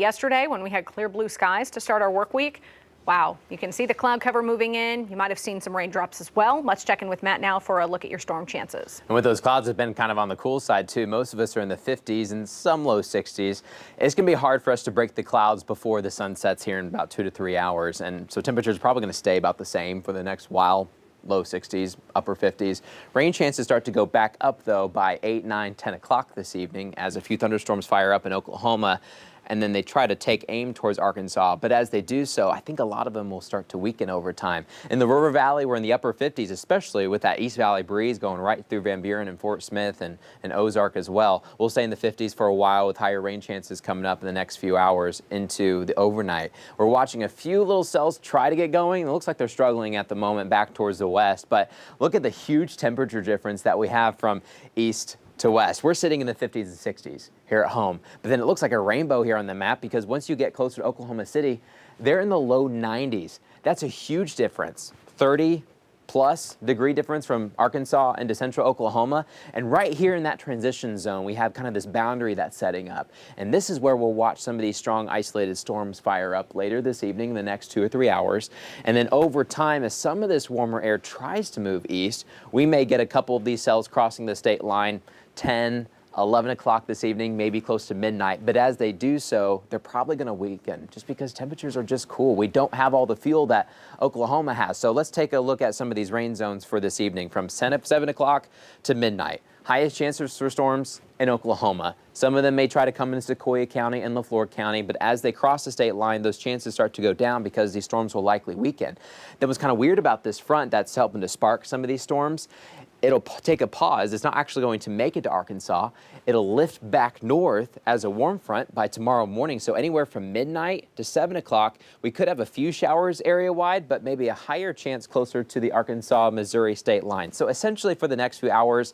Yesterday, when we had clear blue skies to start our work week, wow, you can see the cloud cover moving in. You might have seen some raindrops as well. Let's check in with Matt now for a look at your storm chances. And with those clouds have been kind of on the cool side too. Most of us are in the 50s and some low 60s. It's going to be hard for us to break the clouds before the sun sets here in about 2 to 3 hours. And so temperatures are probably going to stay about the same for the next while. Low 60s, upper 50s. Rain chances start to go back up though by 8, 9, 10 o'clock this evening as a few thunderstorms fire up in Oklahoma. And then they try to take aim towards Arkansas. But as they do so, I think a lot of them will start to weaken over time. In the River Valley, we're in the upper 50s, especially with that East Valley breeze going right through Van Buren and Fort Smith and Ozark as well. We'll stay in the 50s for a while with higher rain chances coming up in the next few hours into the overnight. We're watching a few little cells try to get going. It looks like they're struggling at the moment back towards the west. But look at the huge temperature difference that we have from east to west. We're sitting in the 50s and 60s here at home, but then it looks like a rainbow here on the map because once you get closer to Oklahoma City, they're in the low 90s. That's a huge difference. 30+ degree difference from Arkansas into central Oklahoma. And right here in that transition zone, we have kind of this boundary that's setting up. And this is where we'll watch some of these strong isolated storms fire up later this evening in the next 2 or 3 hours. And then over time, as some of this warmer air tries to move east, we may get a couple of these cells crossing the state line 10, 11 o'clock this evening, maybe close to midnight. But as they do so, they're probably going to weaken just because temperatures are just cool. We don't have all the fuel that Oklahoma has. So let's take a look at some of these rain zones for this evening from 7 o'clock to midnight. Highest chances for storms in Oklahoma. Some of them may try to come into Sequoia County and LaFleur County, but as they cross the state line, those chances start to go down because these storms will likely weaken. That was kind of weird about this front that's helping to spark some of these storms. It'll take a pause. It's not actually going to make it to Arkansas. It'll lift back north as a warm front by tomorrow morning. So anywhere from midnight to 7 o'clock, we could have a few showers area-wide, but maybe a higher chance closer to the Arkansas-Missouri state line. So essentially for the next few hours,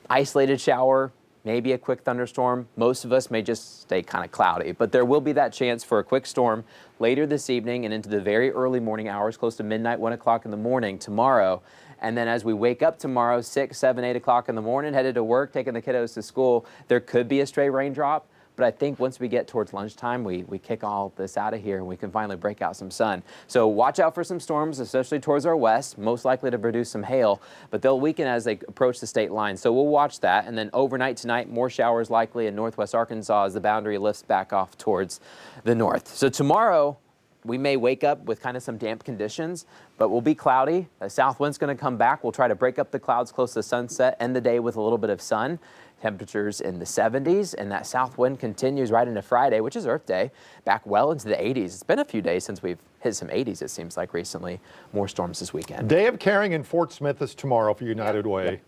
isolated shower, maybe a quick thunderstorm. Most of us may just stay kind of cloudy, but there will be that chance for a quick storm later this evening and into the very early morning hours, close to midnight, 1 o'clock in the morning tomorrow. And then as we wake up tomorrow, 6, 7, 8 o'clock in the morning, headed to work, taking the kiddos to school, there could be a stray raindrop. But I think once we get towards lunchtime, we kick all this out of here and we can finally break out some sun. So watch out for some storms, especially towards our west, most likely to produce some hail, but they'll weaken as they approach the state line. So we'll watch that. And then overnight tonight, more showers likely in northwest Arkansas as the boundary lifts back off towards the north. So tomorrow, we may wake up with kind of some damp conditions, but we'll be cloudy. The south wind's going to come back. We'll try to break up the clouds close to sunset, end the day with a little bit of sun. Temperatures in the 70s, and that south wind continues right into Friday, which is Earth Day, back well into the 80s. It's been a few days since we've hit some 80s, it seems like recently. More storms this weekend. Day of Caring in Fort Smith is tomorrow for United Way. Yep.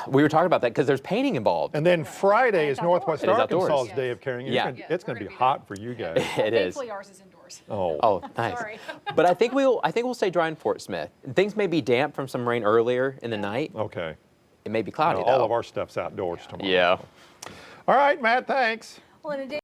We were talking about that because there's painting involved. And then Friday is Northwest Arkansas's Yes. Day of Caring. Yeah. It's going to be hot for you guys. It is. Thankfully, ours is indoors. Oh, nice. Sorry. But I think we'll stay dry in Fort Smith. Things may be damp from some rain earlier in the night. Okay. It may be cloudy, All though. of our stuff's outdoors tomorrow. Yeah. All right, Matt, thanks. Well, in a day